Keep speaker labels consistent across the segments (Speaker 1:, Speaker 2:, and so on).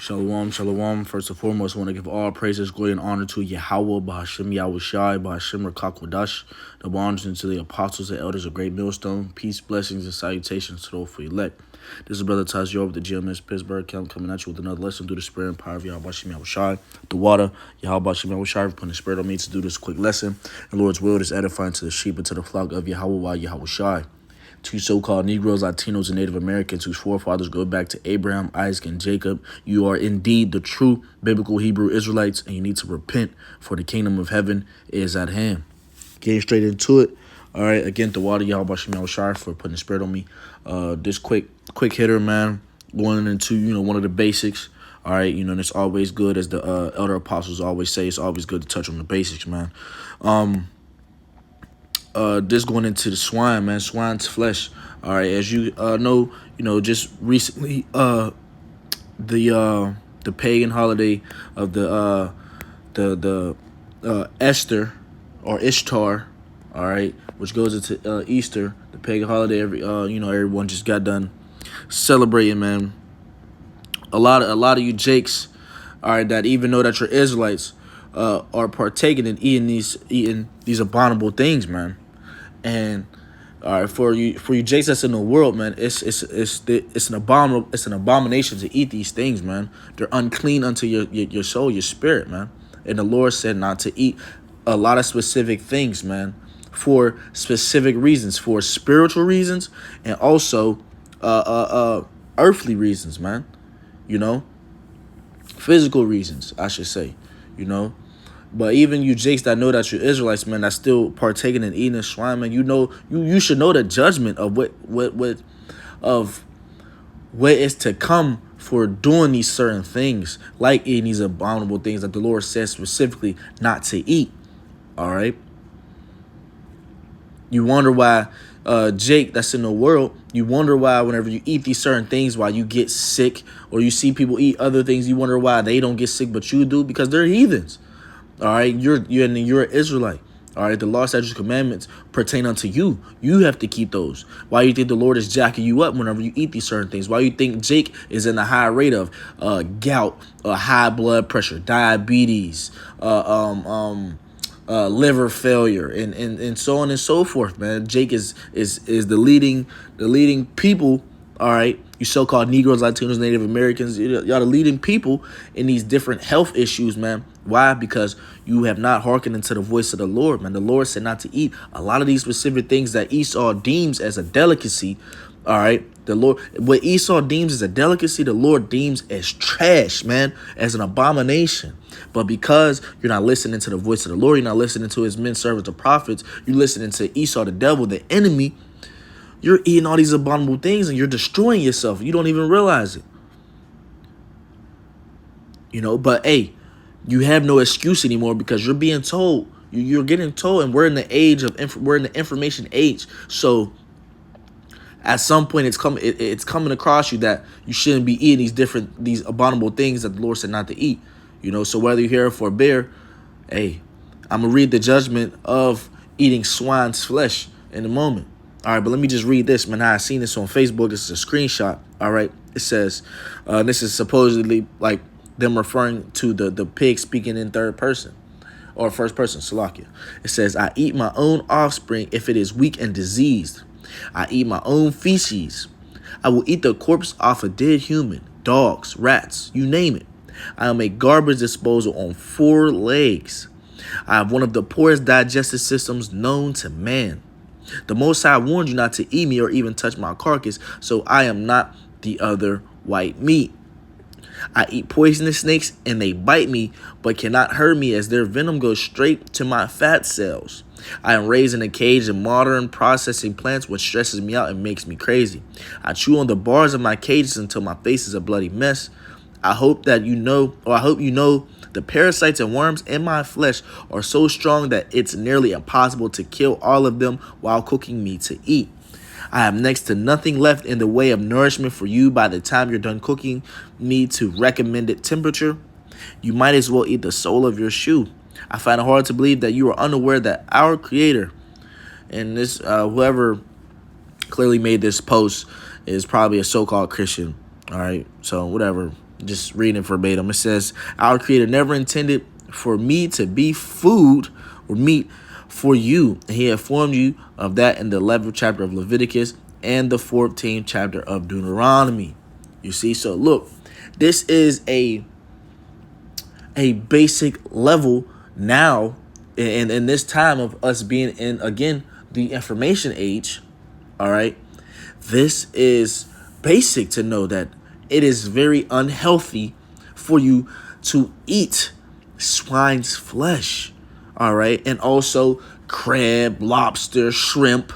Speaker 1: Shalom, shalom. First and foremost, I want to give all praises, glory, and honor to Yahweh, Bahashim Yahushai, Bahashim Rakakwadash, the bonds into the apostles and elders of Great Millstone. Peace, blessings, and salutations to those for elect. This is Brother Tazior with the GMS Pittsburgh Camp coming at you with another lesson through the spirit and power of Yahweh Bahashim Yahushai. The water, Yahweh Bahashim Yahushai, putting the spirit on me to do this quick lesson. The Lord's will is edifying to the sheep and to the flock of Yahweh Yahushai. To so-called Negroes, Latinos, and Native Americans whose forefathers go back to Abraham, Isaac, and Jacob, you are indeed the true biblical Hebrew Israelites, and you need to repent, for the kingdom of heaven is at hand. Getting straight into it. All right, again, the water, Yahweh Shem Yahushai, for putting the spirit on me. This quick hitter, man, going into, one of the basics. All right, and it's always good, as the elder apostles always say, it's always good to touch on the basics, man. This going into the swine, man, swine's flesh. All right, as you know, just recently, the pagan holiday of the Esther or Ishtar, all right, which goes into Easter, the pagan holiday. Everyone just got done celebrating, man. A lot of you Jakes, all right, that even know that you're Israelites, are partaking in eating these abominable things, man. And all right, for you Jakes that's in the world, man, it's an abomination to eat these things, man. They're unclean unto your soul, your spirit, man. And the Lord said not to eat a lot of specific things, man, for specific reasons, for spiritual reasons, and also earthly reasons, man. Physical reasons, I should say, But even you Jakes that know that you're Israelites, man, that's still partaking in eating swine, man, you should know the judgment of what is to come for doing these certain things, like eating these abominable things that the Lord says specifically not to eat. All right. You wonder why, Jake, that's in the world, you wonder why whenever you eat these certain things, why you get sick, or you see people eat other things, you wonder why they don't get sick, but you do, because they're heathens. All right, you're an Israelite. All right, the law, statutes, commandments pertain unto you. You have to keep those. Why you think the Lord is jacking you up whenever you eat these certain things? Why you think Jake is in a high rate of gout, high blood pressure, diabetes, liver failure, and so on and so forth, man. Jake is the leading people. All right, you so-called Negroes, Latinos, Native Americans, y'all the leading people in these different health issues, man. Why? Because you have not hearkened into the voice of the Lord, man. The Lord said not to eat a lot of these specific things that Esau deems as a delicacy. All right, the Lord, what Esau deems as a delicacy, the Lord deems as trash, man, as an abomination. But because you're not listening to the voice of the Lord, you're not listening to his men, servants, the prophets, you're listening to Esau, the devil, the enemy, you're eating all these abominable things and you're destroying yourself. You don't even realize it. But hey, you have no excuse anymore, because you're being told, you're getting told, and we're in the information age. So at some point it's coming across you that you shouldn't be eating these abominable things that the Lord said not to eat. So whether you're here or forbear, hey, I'm gonna read the judgment of eating swine's flesh in a moment. All right, but let me just read this, man. I seen this on Facebook. This is a screenshot. All right, it says, this is supposedly like them referring to the pig speaking in third person or first person, Salakia. It says, I eat my own offspring if it is weak and diseased. I eat my own feces. I will eat the corpse off a dead human, dogs, rats, you name it. I'll make garbage disposal on 4 legs. I have one of the poorest digestive systems known to man. The Most High warned you not to eat me or even touch my carcass, so I am not the other white meat. I eat poisonous snakes and they bite me, but cannot hurt me, as their venom goes straight to my fat cells. I am raised in a cage in modern processing plants, which stresses me out and makes me crazy. I chew on the bars of my cages until my face is a bloody mess. I hope you know the parasites and worms in my flesh are so strong that it's nearly impossible to kill all of them while cooking me to eat. I have next to nothing left in the way of nourishment for you by the time you're done cooking me to recommended temperature. You might as well eat the sole of your shoe. I find it hard to believe that you are unaware that our Creator, and this whoever clearly made this post is probably a so-called Christian. All right, so whatever. Just reading it verbatim. It says, our Creator never intended for me to be food or meat for you. And he had formed you of that in the 11th chapter of Leviticus and the 14th chapter of Deuteronomy. You see, so look, this is a basic level now in this time of us being in, again, the information age. All right. This is basic to know that it is very unhealthy for you to eat swine's flesh. All right. And also crab, lobster, shrimp,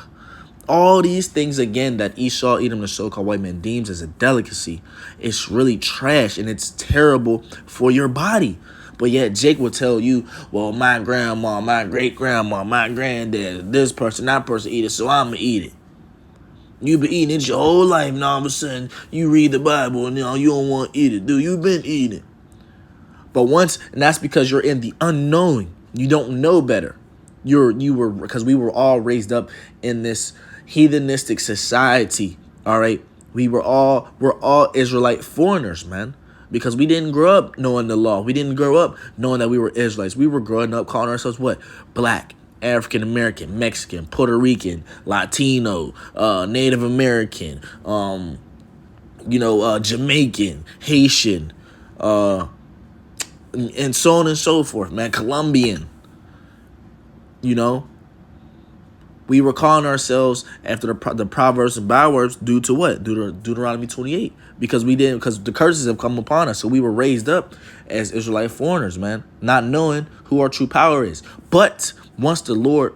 Speaker 1: all these things, again, that Esau, Edom, the so-called white man, deems as a delicacy. It's really trash and it's terrible for your body. But yet Jake will tell you, well, my grandma, my great-grandma, my granddad, this person, that person eat it, so I'm going to eat it. You've been eating it your whole life, and all of a sudden you read the Bible and you don't want to eat it. Dude, you've been eating. But and that's because you're in the unknowing. You don't know better. Because we were all raised up in this heathenistic society. All right. We're all Israelite foreigners, man. Because we didn't grow up knowing the law. We didn't grow up knowing that we were Israelites. We were growing up calling ourselves what? Black, African American, Mexican, Puerto Rican, Latino, Native American, Jamaican, Haitian, and so on and so forth, man. Colombian. We were calling ourselves after the Proverbs and Bywords due to what? Deuteronomy 28. Because the curses have come upon us. So we were raised up as Israelite foreigners, man, not knowing who our true power is. But once the Lord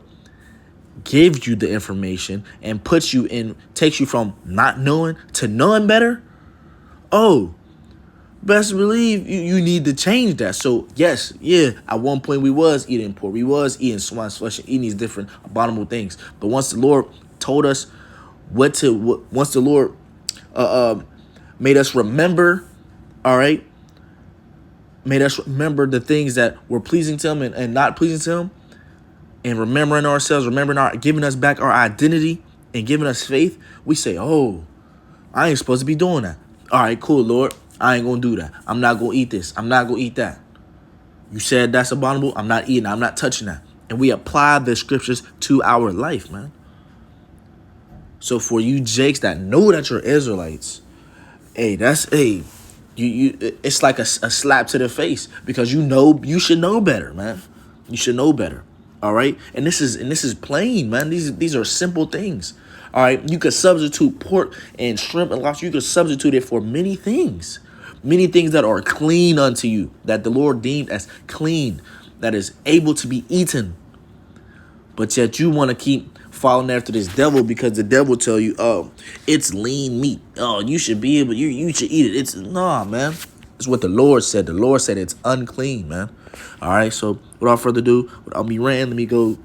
Speaker 1: gives you the information and takes you from not knowing to knowing better, best believe you need to change that. So yes, at one point we was eating pork, we was eating swine's flesh and eating these different abominable things. But once the Lord told us once the Lord made us remember, all right, made us remember the things that were pleasing to him and not pleasing to him, and remembering ourselves, giving us back our identity and giving us faith, we say, I ain't supposed to be doing that. All right, cool, Lord. I ain't going to do that. I'm not going to eat this. I'm not going to eat that. You said that's abominable. I'm not eating. I'm not touching that. And we apply the scriptures to our life, man. So for you Jakes that know that you're Israelites, it's like a slap to the face, because you should know better, man. You should know better. All right. And this is plain, man. These are simple things. All right. You could substitute pork and shrimp and lobster. You could substitute it for many things. Many things that are clean unto you, that the Lord deemed as clean, that is able to be eaten. But yet you want to keep following after this devil, because the devil tell you, it's lean meat. You should be able, you should eat it. Man. It's what the Lord said. The Lord said it's unclean, man. All right. So without further ado, without me ranting, let me go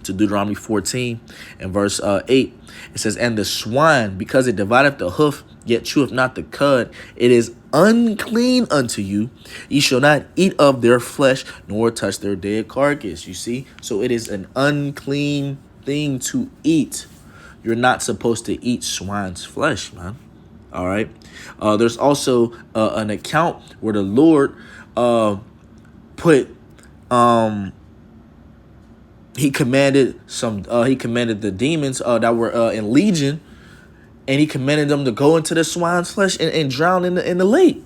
Speaker 1: to Deuteronomy 14 and verse 8. It says, and the swine, because it divideth the hoof, yet cheweth not the cud, it is unclean unto you. Ye shall not eat of their flesh, nor touch their dead carcass. You see? So it is an unclean thing to eat. You're not supposed to eat swine's flesh, man. All right. There's also an account where the Lord put he commanded the demons that were in legion, and he commanded them to go into the swine's flesh and drown in the lake.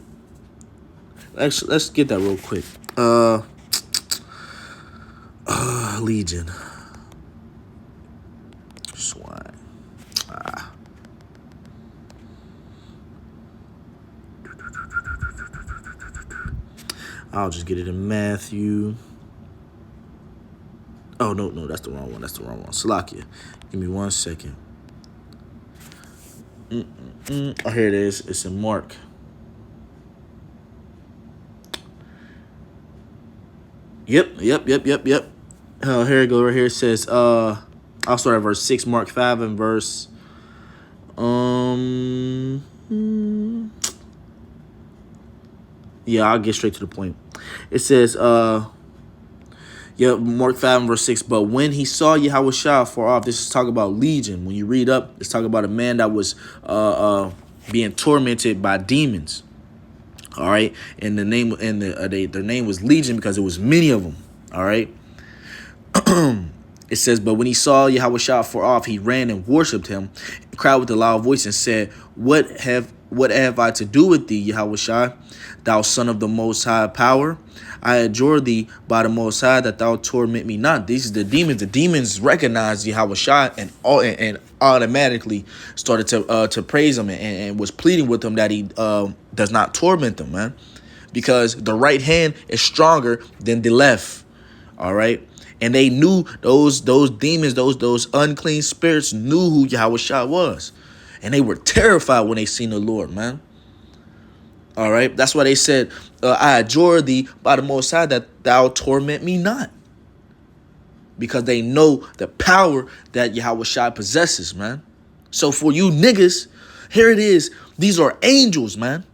Speaker 1: Let's get that real quick. Legion. Swine. I'll just get it in Matthew. Oh, no, that's the wrong one. Salakia. Give me 1 second. Oh, here it is. It's in Mark. Yep. Here it goes. Right here it says, I'll start at verse 6, Mark 5 and verse, I'll get straight to the point. It says, Mark 5 and verse 6. But when he saw Yahushua far off, this is talking about legion. When you read up, it's talking about a man that was being tormented by demons. All right, and the name and their name was Legion because it was many of them. All right. It says, but when he saw Yahweh far off, he ran and worshipped him, and cried with a loud voice and said, What have I to do with thee, Yahweh, thou son of the Most High power? I adjure thee by the Most High that thou torment me not. These are the demons. The demons recognized Yahweh and automatically started to praise him and was pleading with him that he does not torment them, man, because the right hand is stronger than the left. All right. And they knew those demons, those unclean spirits knew who Yahweh was. And they were terrified when they seen the Lord, man. All right. That's why they said, I adjure thee by the Most High that thou torment me not. Because they know the power that Yahweh possesses, man. So for you niggas, here it is. These are angels, man.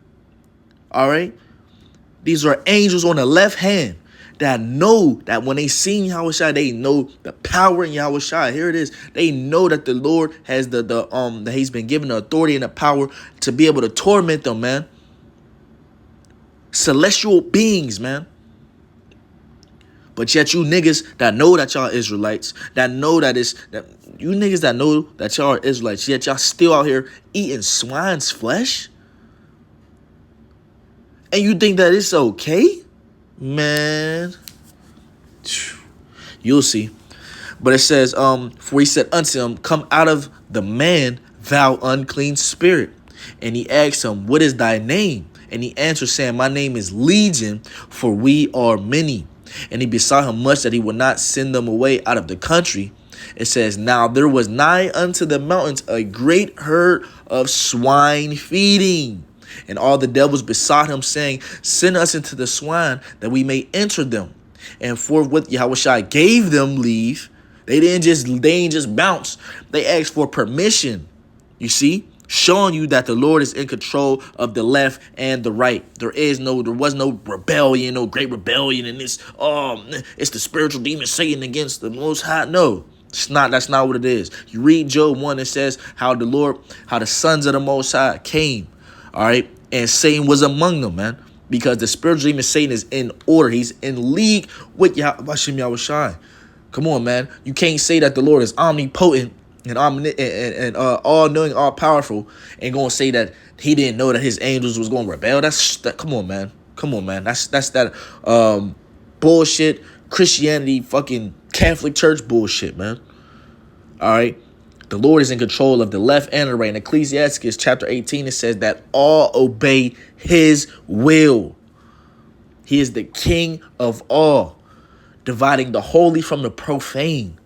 Speaker 1: All right. These are angels on the left hand that know that when they seen Yahweh, they know the power in Yahweh. Here it is. They know that the Lord has that he's been given the authority and the power to be able to torment them, man. Celestial beings, man. But yet you niggas that know that y'all Israelites, that know that you niggas that know that y'all are Israelites, yet y'all still out here eating swine's flesh? And you think that it's okay? Man, you'll see. But it says, for he said unto him, come out of the man, thou unclean spirit. And he asked him, what is thy name? And he answered, saying, my name is Legion, for we are many. And he besought him much that he would not send them away out of the country. It says, now there was nigh unto the mountains a great herd of swine feeding. And all the devils besought him, saying, send us into the swine, that we may enter them. And forthwith Yahweh gave them leave. They ain't just bounce. They asked for permission. You see, showing you that the Lord is in control of the left and the right. There was no rebellion, no great rebellion in this. It's the spiritual demon Satan against the Most High. No, that's not what it is. You read Job 1, it says how the sons of the Most High came. All right. And Satan was among them, man, because the spiritual demon Satan is in order. He's in league with Yahweh. Come on, man. You can't say that the Lord is omnipotent and all knowing, all powerful, and going to say that he didn't know that his angels was going to rebel. Come on, man. Come on, man. That's that bullshit Christianity, fucking Catholic Church bullshit, man. All right. The Lord is in control of the left and the right. In Ecclesiastes chapter 18, it says that all obey his will. He is the king of all, dividing the holy from the profane.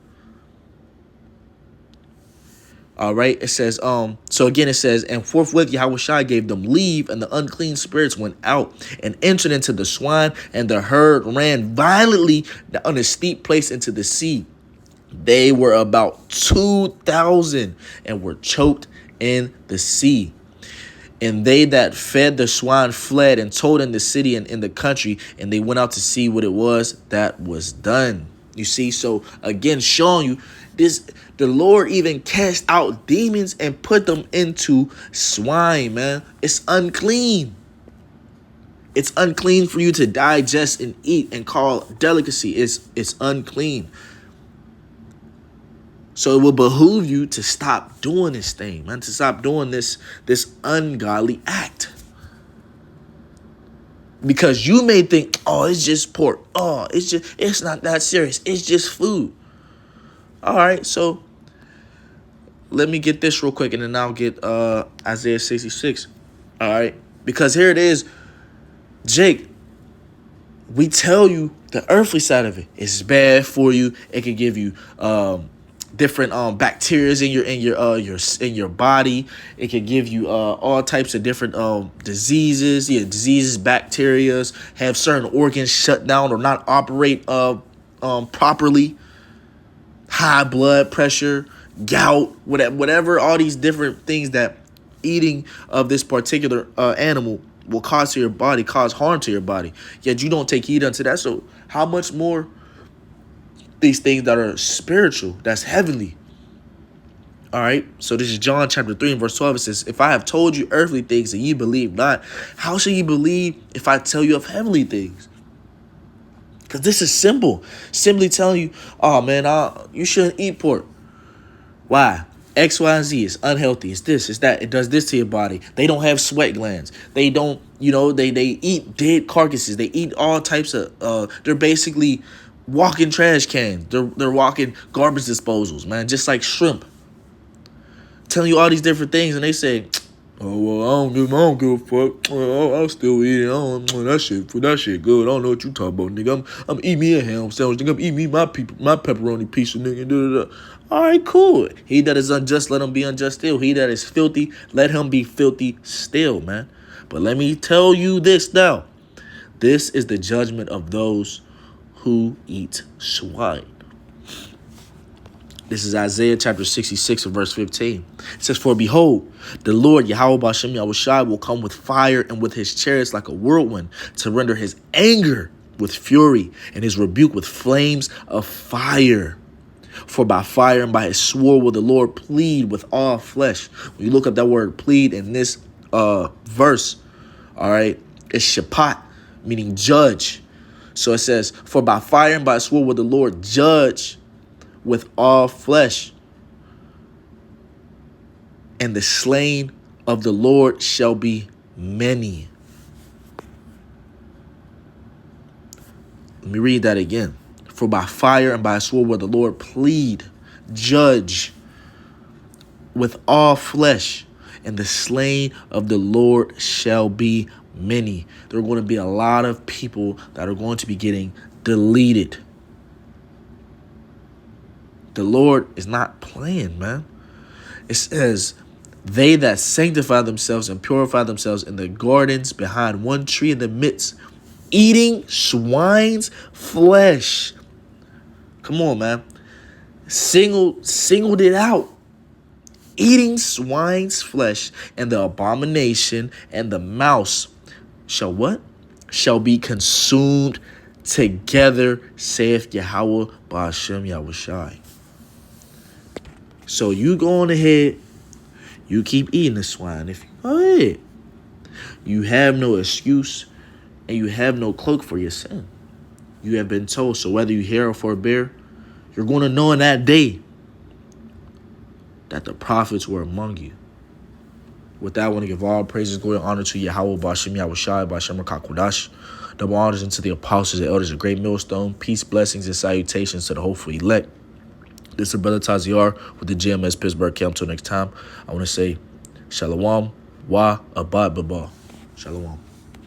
Speaker 1: All right. It says, so again, it says, and forthwith Yahweh gave them leave, and the unclean spirits went out and entered into the swine, and the herd ran violently on a steep place into the sea. They were about 2,000 and were choked in the sea. And they that fed the swine fled and told in the city and in the country, and they went out to see what it was that was done. You see, so again, showing you this, the Lord even cast out demons and put them into swine, man. It's unclean. It's unclean for you to digest and eat and call delicacy. It's unclean. So it will behoove you to stop doing this thing, man, to stop doing this ungodly act. Because you may think, oh, it's just pork. Oh, it's not that serious. It's just food. All right, so let me get this real quick, and then I'll get Isaiah 66. All right, because here it is, Jake. We tell you the earthly side of it is bad for you. It can give you different bacteria in your body. It can give you all types of different diseases. Diseases, bacteria, have certain organs shut down or not operate properly. High blood pressure, gout, whatever, all these different things that eating of this particular animal will cause to your body, cause harm to your body. Yet you don't take heed unto that. So how much more these things that are spiritual, that's heavenly? All right. So this is John chapter 3 and verse 12. It says, if I have told you earthly things and you believe not, how shall you believe if I tell you of heavenly things? Because this is simple. Simply telling you, oh man, you shouldn't eat pork. Why? X, Y, and Z. It's unhealthy. It's this. It's that. It does this to your body. They don't have sweat glands. They don't, they eat dead carcasses. They eat all types of, they're basically walking trash cans. They're walking garbage disposals, man. Just like shrimp. Telling you all these different things, and they say, oh, well, I don't give a fuck. I'll still eat it. That shit good. I don't know what you talking about, nigga. I'm eating me a ham sandwich. Nigga, I'm eating me my pepperoni pizza, nigga. Da, da, da. All right, cool. He that is unjust, let him be unjust still. He that is filthy, let him be filthy still, man. But let me tell you this now. This is the judgment of those who eat swine. This is Isaiah chapter 66 and verse 15. It says, for behold, the Lord Yahweh Bashem Yahushai will come with fire and with his chariots like a whirlwind to render his anger with fury and his rebuke with flames of fire. For by fire and by his sword will the Lord plead with all flesh. When you look up that word plead in this verse, all right, it's shapat, meaning judge. So it says, for by fire and by his sword will the Lord judge with all flesh, and the slain of the Lord shall be many. Let me read that again. For by fire and by sword will the Lord plead, judge with all flesh, and the slain of the Lord shall be many. There are going to be a lot of people that are going to be getting deleted. The Lord is not playing, man. It says, they that sanctify themselves and purify themselves in the gardens behind one tree in the midst, eating swine's flesh. Come on, man. Singled it out. Eating swine's flesh, and the abomination and the mouse shall what? Shall be consumed together, saith Yahweh Ba'ashem Yahushai. So you go on ahead, you keep eating the swine. If you go ahead, you have no excuse and you have no cloak for your sin. You have been told. So whether you hear or forbear, you're going to know in that day that the prophets were among you. With that, I want to give all praises, glory, and honor to Yahweh Ba'ashem Yahushai, Ba'ashem Rakakudash. Double honors into the apostles and elders of Great Millstone. Peace, blessings, and salutations to the hopeful elect. This is Brother Taziar with the GMS Pittsburgh Camp. Until next time, I want to say Shalom, Wa, Abad, Baba. Shalom.